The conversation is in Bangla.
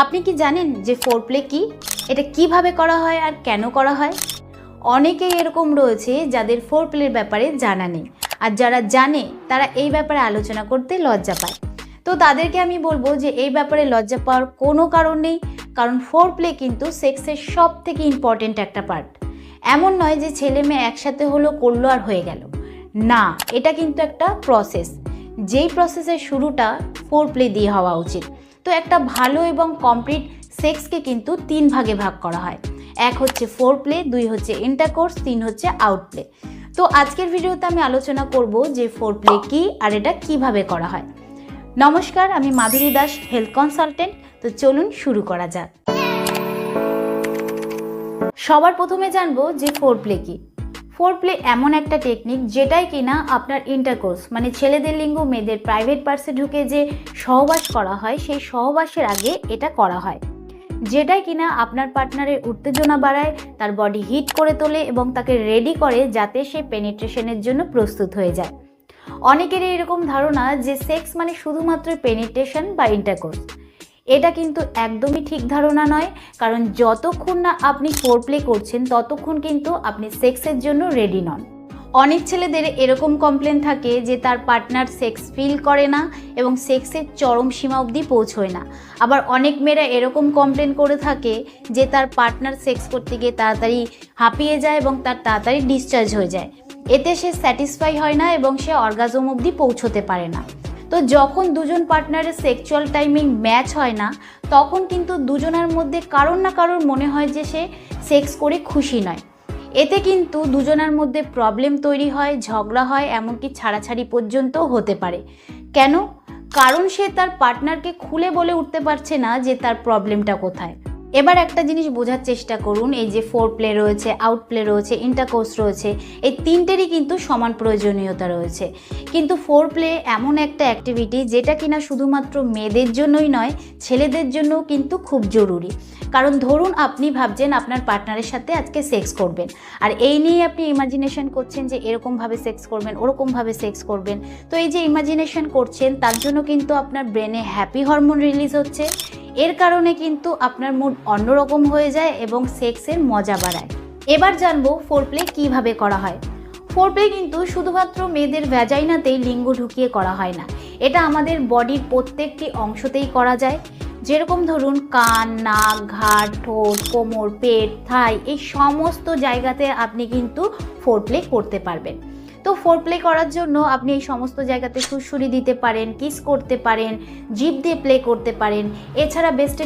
আপনি কি জানেন যে ফোরপ্লে কি, এটা কিভাবে করা হয় আর কেন করা হয়? অনেকেই এরকম রয়েছে যাদের ফোরপ্লের ব্যাপারে জানা নেই, আর যারা জানে তারা এই ব্যাপারে আলোচনা করতে লজ্জা পায়। তো তাদেরকে আমি বলবো যে এই ব্যাপারে লজ্জা পাওয়ার কোনো কারণ নেই, কারণ ফোরপ্লে কিন্তু সেক্সের সব থেকে ইম্পর্টেন্ট একটা পার্ট। এমন নয় যে ছেলে মেয়ে একসাথে হলো, করলো আর হয়ে গেল, না, এটা কিন্তু একটা প্রসেস। যেই প্রসেসের শুরুটা ফোরপ্লে দিয়ে হওয়া উচিত। তো একটা ভালো এবং কমপ্লিট সেক্সকে কিন্তু 3 ভাগে ভাগ করা হয়। 1 হচ্ছে ফোরপ্লে, 2 হচ্ছে ইন্টারকোর্স, 3 হচ্ছে আউটপ্লে। তো আজকের ভিডিওতে আমি আলোচনা করব যে ফোরপ্লে কি আর এটা কিভাবে করা হয়। নমস্কার, আমি মাধুরী দাস, হেলথ কনসালটেন্ট। তো চলুন শুরু করা যাক। সবার প্রথমে জানবো যে ফোরপ্লে কি। ফোরপ্লে এমন একটা টেকনিক যেটাই কিনা আপনার ইন্টারকোর্স মানে ছেলেদের লিঙ্গ মেয়েদের প্রাইভেট পার্টসে ঢুকে যে সহবাস করা হয়, সেই সহবাসের আগে এটা করা হয়, যেটাই কিনা আপনার পার্টনারের উত্তেজনা বাড়ায়, তার বডি হিট করে তোলে এবং তাকে রেডি করে যাতে সে পেনিট্রেশনের জন্য প্রস্তুত হয়ে যায়। অনেকেরই এরকম ধারণা যে সেক্স মানে শুধুমাত্র পেনিট্রেশন বা ইন্টারকোর্স। এটা কিন্তু একদমই ঠিক ধারণা নয়, কারণ যতক্ষণ না আপনি ফোরপ্লে করছেন ততক্ষণ কিন্তু আপনি সেক্সের জন্য রেডি নন। অনেক ছেলেদের এরকম কমপ্লেন থাকে যে তার পার্টনার সেক্স ফিল করে না এবং সেক্সের চরম সীমা অবধি পৌঁছয় না। আবার অনেক মেয়েরা এরকম কমপ্লেন করে থাকে যে তার পার্টনার সেক্স করতে গিয়ে তাড়াতাড়ি হাঁপিয়ে যায় এবং তার তাড়াতাড়ি ডিসচার্জ হয়ে যায়, এতে সে স্যাটিসফাই হয় না এবং সে অর্গাজম অবধি পৌঁছতে পারে না। তো যখন দুজন পার্টনারের সেক্সুয়াল টাইমিং ম্যাচ হয় না, তখন কিন্তু দুজনের মধ্যে কারোর না কারোর মনে হয় যে সে সেক্স করে খুশি নয়। এতে কিন্তু দুজনের মধ্যে প্রবলেম তৈরি হয়, ঝগড়া হয়, এমনকি ছাড়াছাড়ি পর্যন্ত হতে পারে। কেন? কারণ সে তার পার্টনারকে খুলে বলে উঠতে পারছে না যে তার প্রবলেমটা কোথায়। এবার একটা জিনিস বোঝার চেষ্টা করুন, এই যে ফোরপ্লে রয়েছে, আউটপ্লে রয়েছে, ইন্টারকোর্স রয়েছে, এই তিনটেরই কিন্তু সমান প্রয়োজনীয়তা রয়েছে। কিন্তু ফোরপ্লে এমন একটা অ্যাক্টিভিটি যেটা কিনা শুধুমাত্র মেয়েদের জন্যই নয়, ছেলেদের জন্যও কিন্তু খুব জরুরি। কারণ ধরুন আপনি ভাবছেন আপনার পার্টনারের সাথে আজকে সেক্স করবেন, আর এই নিয়ে আপনি ইমাজিনেশন করছেন যে এরকমভাবে সেক্স করবেন, ওরকমভাবে সেক্স করবেন। তো এই যে ইমাজিনেশন করছেন, তার জন্য কিন্তু আপনার ব্রেনে হ্যাপি হরমোন রিলিজ হচ্ছে। এর কারণে কিন্তু আপনার মুড অন্যরকম হয়ে যায় এবং সেক্সের মজা বাড়ায়। এবার জানবো ফোরপ্লে কিভাবে করা হয়। ফোরপ্লে কিন্তু শুধুমাত্র মেয়েদের ভ্যাজাইনাতেই লিঙ্গ ঢুকিয়ে করা হয় না, এটা আমাদের বডির প্রত্যেকটি অংশতেই করা যায়। যেরকম ধরুন কান, নাক, ঘাড়, ঠোঁট, কোমর, পেট, থাই, এই সমস্ত জায়গাতে আপনি কিন্তু ফোরপ্লে করতে পারবেন। তো ফোরপ্লে করার জন্য আপনি এই সমস্ত জায়গাতে সুড়সুড়ি দিতে পারেন, কিস করতে পারেন, জিভ দিয়ে প্লে করতে পারেন। এছাড়া বেস্ট